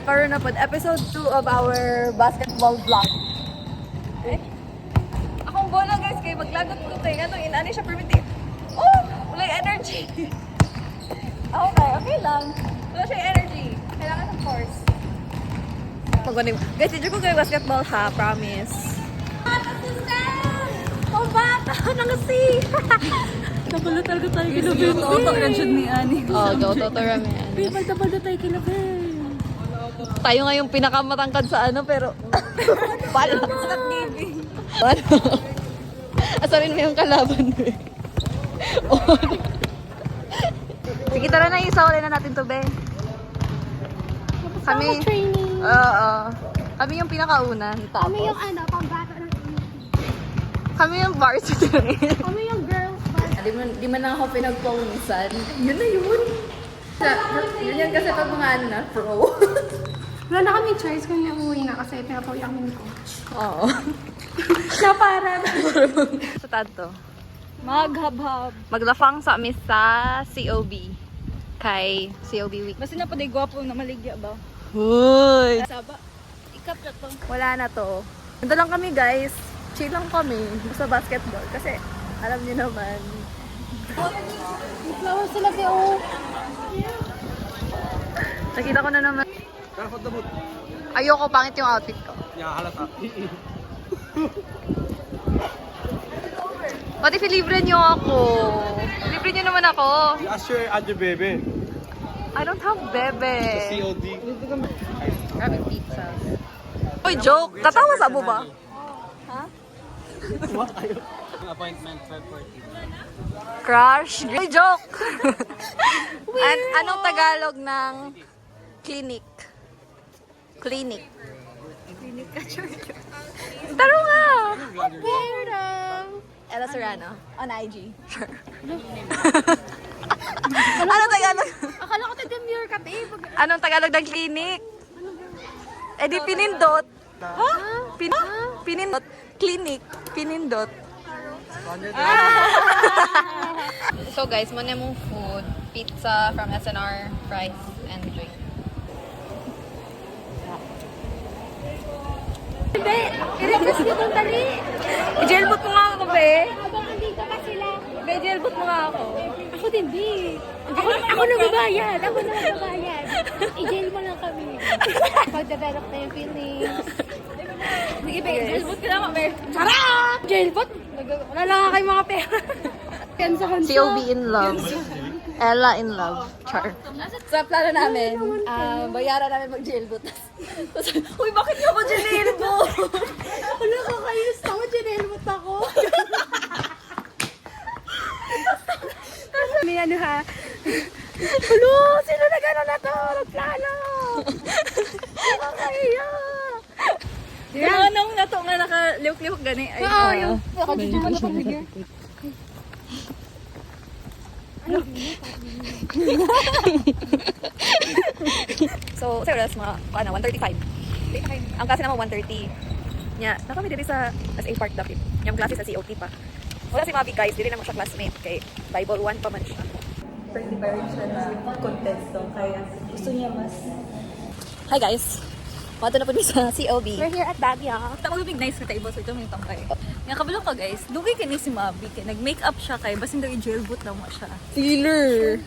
karon na pod episode 2 of our basketball vlog. Eh? Akong bola guys kay maglagot ko kay ano inani siya permiti. Oh, wala energy. Okay lang. Wala siya energy. Kailangan ng force. Pagkunin mo. Guys, dito ko kayo basketball ha, promise. Oh, bata! Nangasi! Napala talaga tayo kilabin. Toto rin siya ni Ani. Oo, toto rami. Napala tayo kilabin. Tayo nga yung pinakamatangkad sa ano, pero... Bala! Bala! Asarin mo yung kalaban mo eh. Sige, tara na, isawalin na natin to, be. Kami... training. Oo. Kami yung pinakauna. Tapos, Kami yung ano, pambata ng kami yung varsity rin. Kami yung girls varsity. Di man na ako pinagpaunisan. Yun na yun. Yun yan kasi pag mga ano na, pro. Wala na kami choice kung yung uwi na kasi pinapawin kami ni coach. Oo. Na para. Sa tanto. Maghabhab. Maglafang sa amin sa COB. Kay COB Week. Basta na pa day gwapo na maligya ba? Hoy! Saba. Ikap na to. Wala na to. Ito lang kami guys. Chill lang kami sa basketball. Kasi alam niyo naman. Flower sila kay oh. Nakita ko na naman. Ayoko, pangit yung outfit ko. Yeah, halata. What if libre niyo ako? Libre niyo naman ako. Ask your Andre Bebe. I don't have bebe. COD. Grabe pizza. Uy, joke! Tatawa sa abo ba? Appointment 5:40. Crush? Uy, joke! Anong Tagalog ng clinic? Clinic. Clinic ka, church. Taro nga! Pero. Ella Serrano, on IG. Sure. Anong Tagalog? Akala ko tayo ka, babe. Anong Tagalog ng clinic? Eh di pinindot. Ha? Pinindot. Clinic. Pinindot. So guys, muna mong food. Pizza from SNR, fries, and drink. Be, i-request nyo kung dali. I-jailboot mo nga ako, be. Habang andito pa sila. Be, jailboot mo nga ako. Ako din, be. Ako na babayad. Ako na babayad. I-jail mo lang kami. Pag-develop na yung feelings. Sige, be, jailboot ka lang ako, be. Charot! Jailbot? Wala lang kayo mga pera. Kansa-kansa. COB in love. Ella in love. Char. Sa plano namin, bayaran namin mag-jailboot. Uy, bakit niyo ako jailboot? Wala ka kayo. Ako, jailbot ako. May ano ha? Hello! Sino na gano'n na to? Nagplano! Nakakaya! Yung anong nato nga naka-liwak-liwak gani. Oo, yung nakajujuma na pamilya. So, sa oras mga, 1:35. Ang klase naman 1:30. Nya, nakami diri sa SA Park Dapit. Yung klase sa COT pa. Wala si Mavi guys, dili naman siya classmate kay Bible 1 pa man siya. Prepared siya na contento, kaya gusto niya mas... Hi guys! Mato na po sa COB. We're here at Baguio. Tapos big nice na table so ito yung tangkay. Nga kabalo ka guys, dugay ka ni si Mavi kay nag-makeup siya kay basin daw i-jailboot na mo siya. Filler!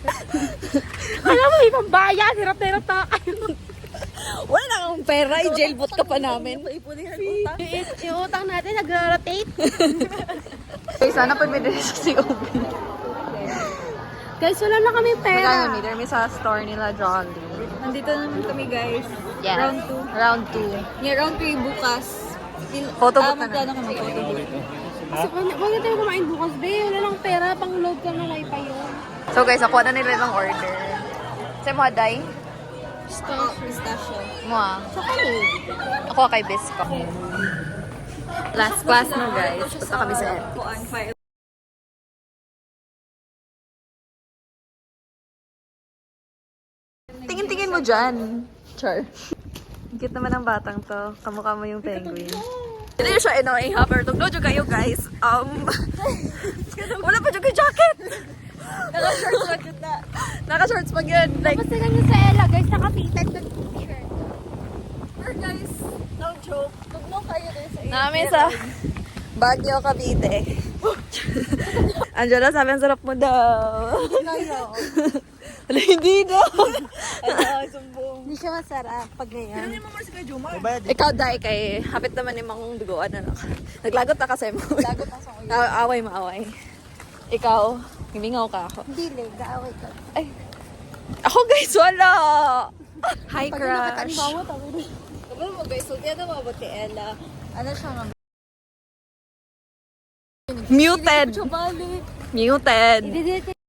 Alam mo, ibang bayan. Hirap na hirap na kayo. Wala na akong pera, i-jailboot ka pa namin. Yung utang natin nag-rotate. Okay, sana pa may dito sa COB. Guys, wala na kami pera. Magkano may sa store nila, Jolly. Nandito naman kami guys. Yes. Round 2. Round 2. Yeah, round 3 bukas. Photobooth na Magplano kami, photobooth. Kasi huwag na tayo kumain bukas, be. Wala lang pera. Pang-load ka ng wifi yun. So guys, nakuha na nila ng order. Sa mo, Day? Pistachio. Mo ah. Sa kami. Ako kay Bisco. Last class na guys. Punta kami sa FP. Kuan, file. Tingin-tingin mo dyan. Char. Cute naman ang batang to. Kamukha mo yung penguin. Hindi siya annoying ha, pero tugno dyan kayo guys. Wala pa dyan kayo jacket! Naka-shorts pa dyan na. Naka-shorts pa yun. Like, Tapos sila nyo sa Ella, guys. Naka-fitted na t-shirt. Pero guys, no joke. Tugmong kayo din sa namin sa Baguio, Cavite. Angela, sabi ang sarap mo daw. Wala, hindi daw. Hindi siya masarap pag ganyan. Ikaw, Dai, kay hapit naman ni Mang Duguan. Naglagot na kasi mo. Lagot na sa away, maaway. Ikaw, himingaw ka ako. Hindi, gaaway ka. Ay, ako guys, wala. Hi, Pag crush. nakatanim mo, tawin mo. Kapag mo guys, huwag yan naman ba Ella? Ano siya nga? Muted. Balik. Muted. Hindi